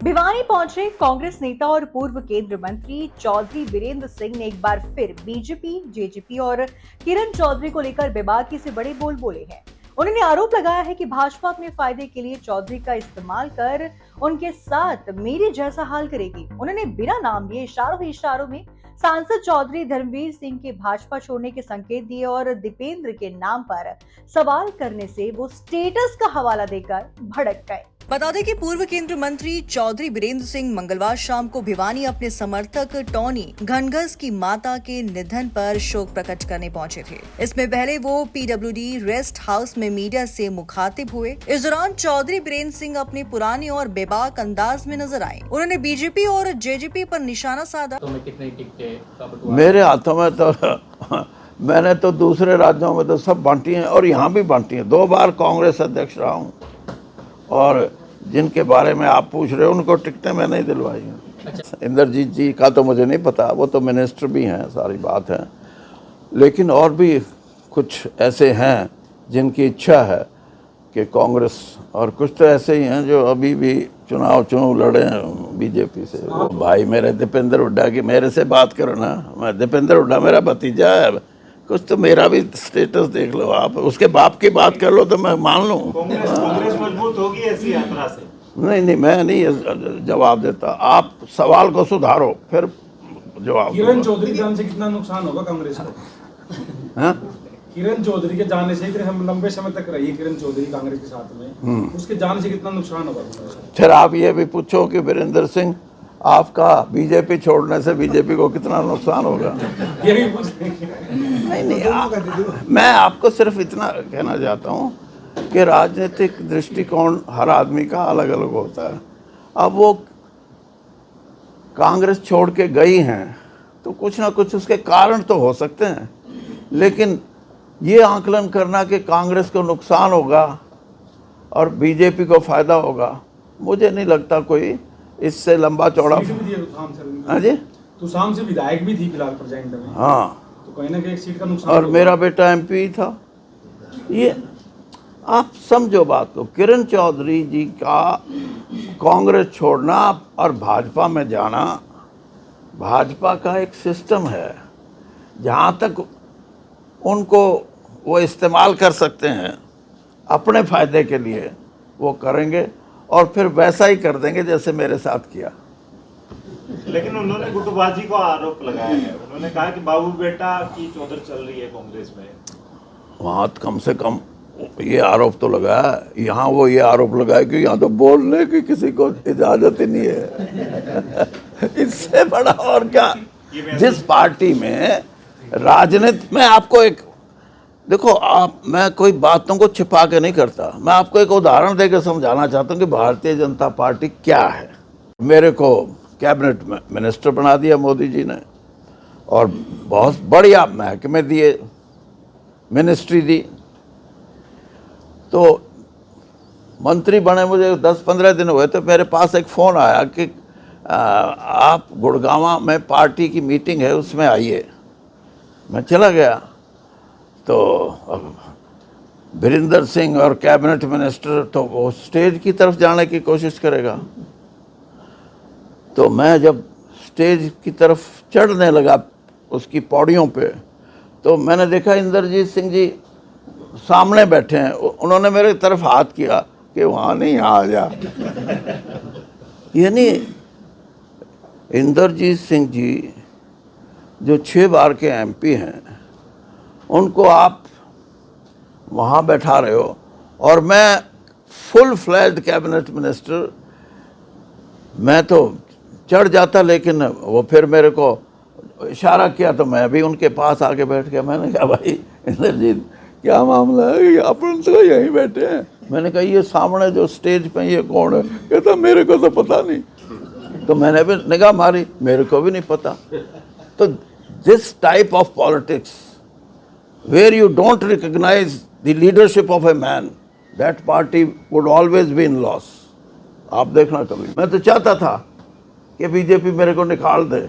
भिवानी पहुंचे कांग्रेस नेता और पूर्व केंद्रीय मंत्री चौधरी बीरेंद्र सिंह ने एक बार फिर बीजेपी, जेजेपी और किरण चौधरी को लेकर बेबाकी से बड़े बोल बोले हैं। उन्होंने आरोप लगाया है कि भाजपा अपने फायदे के लिए चौधरी का इस्तेमाल कर उनके साथ मेरे जैसा हाल करेगी। उन्होंने बिना नाम लिए इशारों में सांसद चौधरी धर्मवीर सिंह के भाजपा छोड़ने के संकेत दिए और दीपेंद्र के नाम पर सवाल करने से वो स्टेटस का हवाला देकर भड़क गए। बता दें कि पूर्व केंद्रीय मंत्री चौधरी बीरेंद्र सिंह मंगलवार शाम को भिवानी अपने समर्थक टॉनी घनघस की माता के निधन पर शोक प्रकट करने पहुंचे थे। इसमें पहले वो पीडब्ल्यूडी रेस्ट हाउस में मीडिया से मुखातिब हुए। इस दौरान चौधरी बीरेंद्र सिंह अपने पुराने और बेबाक अंदाज में नजर आए। उन्होंने बीजेपी और जेजेपी पर निशाना साधा। मेरे हाथों में तो मैंने तो दूसरे राज्यों में तो सब बांटी हैं और यहाँ भी बांटी हैं। 2 बार कांग्रेस अध्यक्ष रहा हूँ और जिनके बारे में आप पूछ रहे हो उनको टिकटें मैं नहीं दिलवाई हैं। अच्छा। इंद्रजीत जी का तो मुझे नहीं पता, वो तो मिनिस्टर भी हैं, सारी बात है। लेकिन और भी कुछ ऐसे हैं जिनकी इच्छा है कि कांग्रेस, और कुछ तो ऐसे ही हैं जो अभी भी चुनाव लड़े हैं बीजेपी से। वो भाई मेरे दीपेंद्र हुड्डा की मेरे से बात करो ना, मैं दीपेंद्र हुड्डा मेरा भतीजा है, कुछ तो मेरा भी स्टेटस देख लो आप, उसके बाप की बात कर लो तो मैं मान लूँ। कांग्रेस मजबूत होगी ऐसी यात्रा से? नहीं, मैं नहीं जवाब देता। आप सवाल को सुधारो फिर जवाब। किरण चौधरी के जाने से कितना नुकसान होगा कांग्रेस को? हाँ? किरण चौधरी के जाने से हम लंबे समय तक रही किरण चौधरी कांग्रेस के साथ में, उसके जाने से कितना नुकसान होगा? फिर आप ये भी पूछो कि वीरेंद्र सिंह आपका बीजेपी छोड़ने से बीजेपी को कितना नुकसान होगा। नहीं, मैं आपको सिर्फ इतना कहना चाहता हूँ कि राजनीतिक दृष्टिकोण हर आदमी का अलग अलग होता है। अब वो कांग्रेस छोड़ के गई हैं तो कुछ ना कुछ उसके कारण तो हो सकते हैं, लेकिन ये आकलन करना कि कांग्रेस को नुकसान होगा और बीजेपी को फायदा होगा, मुझे नहीं लगता कोई इससे लंबा चौड़ा। हाँ जी, तुसाम से विधायक भी थी फिलहाल प्रेजेंट में। हाँ, तो कहीं ना कहीं एक सीट का नुकसान। और मेरा बेटा एमपी था। ये आप समझो बात को, किरण चौधरी जी का कांग्रेस छोड़ना और भाजपा में जाना, भाजपा का एक सिस्टम है, जहाँ तक उनको वो इस्तेमाल कर सकते हैं अपने फायदे के लिए वो करेंगे और फिर वैसा ही कर देंगे जैसे मेरे साथ किया। लेकिन उन्होंने गुटबाजी को आरोप लगाया है। उन्होंने कहा कि बाबू बेटा की चौधर चल रही है कांग्रेस में। वहाँ कम से कम ये आरोप तो लगाया, यहाँ वो ये आरोप लगाया कि यहाँ तो बोलने की किसी को इजाजत ही नहीं है। इससे बड़ा और क्या। जिस पार्टी में राजनीति में आपको एक देखो, मैं कोई बातों को छिपा के नहीं करता। मैं आपको एक उदाहरण देकर समझाना चाहता हूँ कि भारतीय जनता पार्टी क्या है। मेरे को कैबिनेट में मिनिस्टर बना दिया मोदी जी ने और बहुत बढ़िया महकमे दिए, मिनिस्ट्री दी। तो मंत्री बने मुझे 10-15 दिन हुए तो मेरे पास एक फ़ोन आया कि आप गुड़गांव में पार्टी की मीटिंग है, उसमें आइए। मैं चला गया तो बीरेंद्र सिंह और कैबिनेट मिनिस्टर तो वो स्टेज की तरफ जाने की कोशिश करेगा। तो मैं जब स्टेज की तरफ चढ़ने लगा उसकी पौड़ियों पे, तो मैंने देखा इंद्रजीत सिंह जी सामने बैठे हैं। उन्होंने मेरे तरफ हाथ किया कि वहाँ नहीं, यहाँ आ जा। यानी इंद्रजीत सिंह जी जो 6 बार के एमपी हैं, उनको आप वहाँ बैठा रहे हो और मैं फुल फ्लैश्ड कैबिनेट मिनिस्टर। मैं तो चढ़ जाता, लेकिन वो फिर मेरे को इशारा किया तो मैं भी उनके पास आके बैठ गया। मैंने कहा भाई इंद्रजीत क्या मामला है, अपन तो यहीं बैठे हैं। मैंने कहा ये सामने जो स्टेज पे ये कौन है? कहता मेरे को तो पता नहीं। तो मैंने भी निगाह मारी, मेरे को भी नहीं पता। तो this type of politics where you don't recognize the leadership of a man, that party would always be in loss. आप देखना कभी। मैं तो चाहता था कि बीजेपी मेरे को निकाल दे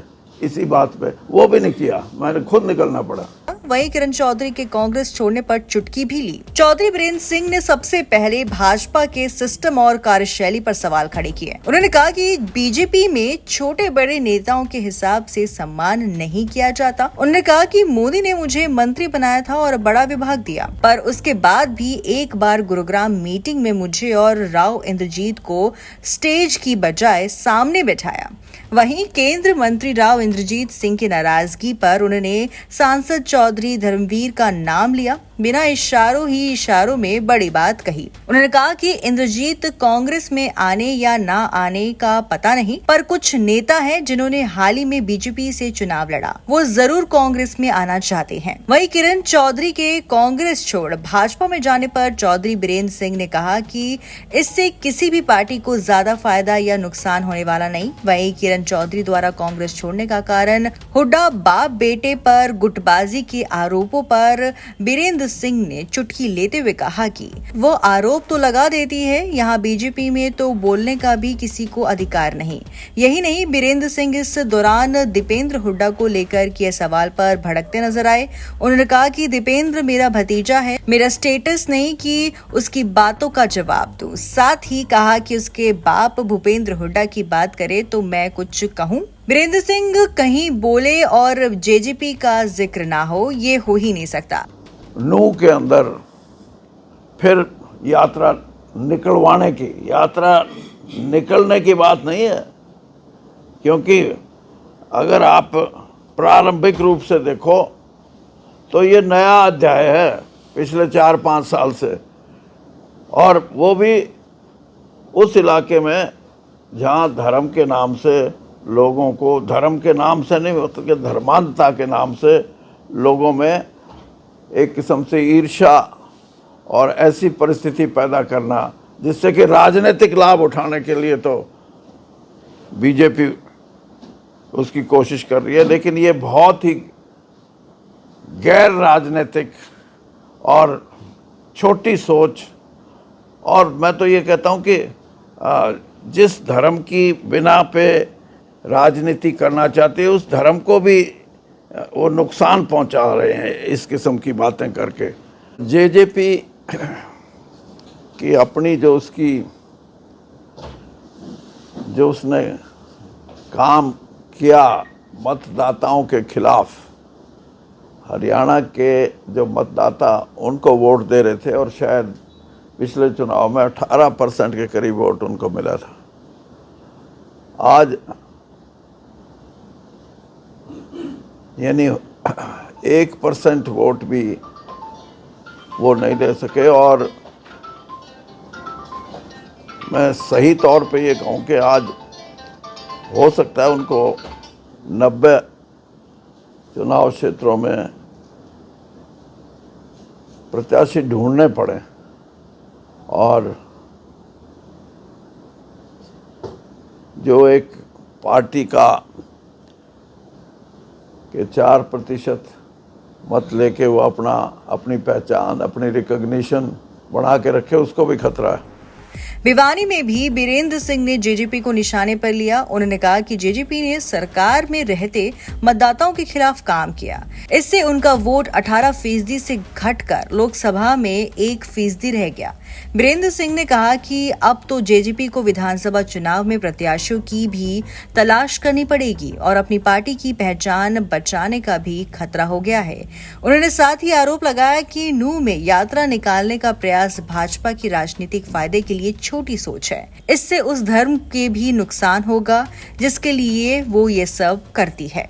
इसी बात पे, वो भी नहीं किया, मैंने खुद निकलना पड़ा। वहीं किरण चौधरी के कांग्रेस छोड़ने पर चुटकी भी ली। चौधरी बीरेंद्र सिंह ने सबसे पहले भाजपा के सिस्टम और कार्यशैली पर सवाल खड़े किए। उन्होंने कहा कि बीजेपी में छोटे बड़े नेताओं के हिसाब से सम्मान नहीं किया जाता। उन्होंने कहा कि मोदी ने मुझे मंत्री बनाया था और बड़ा विभाग दिया, पर उसके बाद भी एक बार गुरुग्राम मीटिंग में मुझे और राव इंद्रजीत को स्टेज की बजाय सामने बैठाया। वहीं केंद्र मंत्री राव इंद्रजीत सिंह की नाराजगी पर उन्होंने सांसद चौधरी धर्मवीर का नाम लिया। बिना इशारों में बड़ी बात कही। उन्होंने कहा कि इंद्रजीत कांग्रेस में आने या ना आने का पता नहीं, पर कुछ नेता हैं जिन्होंने हाल ही में बीजेपी से चुनाव लड़ा, वो जरूर कांग्रेस में आना चाहते हैं। वहीं किरण चौधरी के कांग्रेस छोड़ भाजपा में जाने पर चौधरी बीरेंद्र सिंह ने कहा कि इससे किसी भी पार्टी को ज्यादा फायदा या नुकसान होने वाला नहीं। वहीं किरण चौधरी द्वारा कांग्रेस छोड़ने का कारण हुड्डा बाप बेटे पर गुटबाजी के आरोपों पर बीरेंद्र सिंह ने चुटकी लेते हुए कहा कि वो आरोप तो लगा देती है, यहाँ बीजेपी में तो बोलने का भी किसी को अधिकार नहीं। यही नहीं, बीरेंद्र सिंह इस दौरान दीपेंद्र हुड्डा को लेकर किए सवाल पर भड़कते नजर आए। उन्होंने कहा कि दीपेंद्र मेरा भतीजा है, मेरा स्टेटस नहीं कि उसकी बातों का जवाब दूं। साथ ही कहा कि उसके बाप भूपेंद्र हुड्डा की बात करे तो मैं कुछ कहूं। बीरेंद्र सिंह कहीं बोले और जेजेपी का जिक्र ना हो, ये हो ही नहीं सकता। नू के अंदर फिर यात्रा निकलने की बात नहीं है, क्योंकि अगर आप प्रारंभिक रूप से देखो तो ये नया अध्याय है पिछले 4-5 साल से, और वो भी उस इलाके में जहाँ धर्म के नाम से लोगों को, धर्म के नाम से नहीं होता कि धर्मांधता के नाम से लोगों में एक किस्म से ईर्ष्या और ऐसी परिस्थिति पैदा करना जिससे कि राजनीतिक लाभ उठाने के लिए तो बीजेपी उसकी कोशिश कर रही है, लेकिन ये बहुत ही गैर राजनीतिक और छोटी सोच। और मैं तो ये कहता हूँ कि जिस धर्म की बिना पे राजनीति करना चाहते हैं उस धर्म को भी वो नुकसान पहुंचा रहे हैं इस किस्म की बातें करके। जेजेपी की अपनी जो उसने काम किया मतदाताओं के खिलाफ, हरियाणा के जो मतदाता उनको वोट दे रहे थे और शायद पिछले चुनाव में 18% के करीब वोट उनको मिला था। आज यानी 1% वोट भी वो नहीं दे सके। और मैं सही तौर पे ये कहूँ कि आज हो सकता है उनको 90 चुनाव क्षेत्रों में प्रत्याशी ढूंढने पड़े, और जो एक पार्टी का कि 4% मत लेके वो अपनी पहचान, अपनी रिकॉग्निशन बना के रखे, उसको भी खतरा है। भिवानी में भी बीरेंद्र सिंह ने जेजेपी को निशाने पर लिया। उन्होंने कहा कि जेजेपी ने सरकार में रहते मतदाताओं के खिलाफ काम किया, इससे उनका वोट 18% से घटकर लोकसभा में 1% रह गया। बीरेंद्र सिंह ने कहा कि अब तो जेजेपी को विधानसभा चुनाव में प्रत्याशियों की भी तलाश करनी पड़ेगी और अपनी पार्टी की पहचान बचाने का भी खतरा हो गया है। उन्होंने साथ ही आरोप लगाया कि नूह में यात्रा निकालने का प्रयास भाजपा की राजनीतिक फायदे के लिए छोटी सोच है। इससे उस धर्म के भी नुकसान होगा जिसके लिए वो ये सब करती है।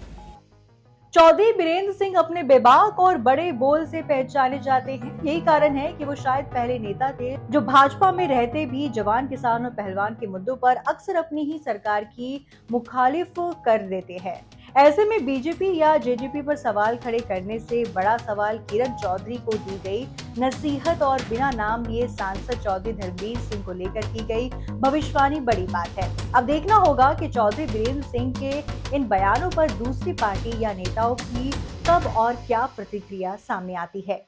चौधरी बीरेंद्र सिंह अपने बेबाक और बड़े बोल से पहचाने जाते हैं। यही कारण है कि वो शायद पहले नेता थे जो भाजपा में रहते भी जवान, किसान और पहलवान के मुद्दों पर अक्सर अपनी ही सरकार की मुखालिफ कर देते हैं। ऐसे में बीजेपी या जेजेपी पर सवाल खड़े करने से बड़ा सवाल किरण चौधरी को दी गई नसीहत और बिना नाम लिए सांसद चौधरी धर्मवीर सिंह को लेकर की गई भविष्यवाणी बड़ी बात है। अब देखना होगा कि चौधरी बीरेंद्र सिंह के इन बयानों पर दूसरी पार्टी या नेताओं की कब और क्या प्रतिक्रिया सामने आती है।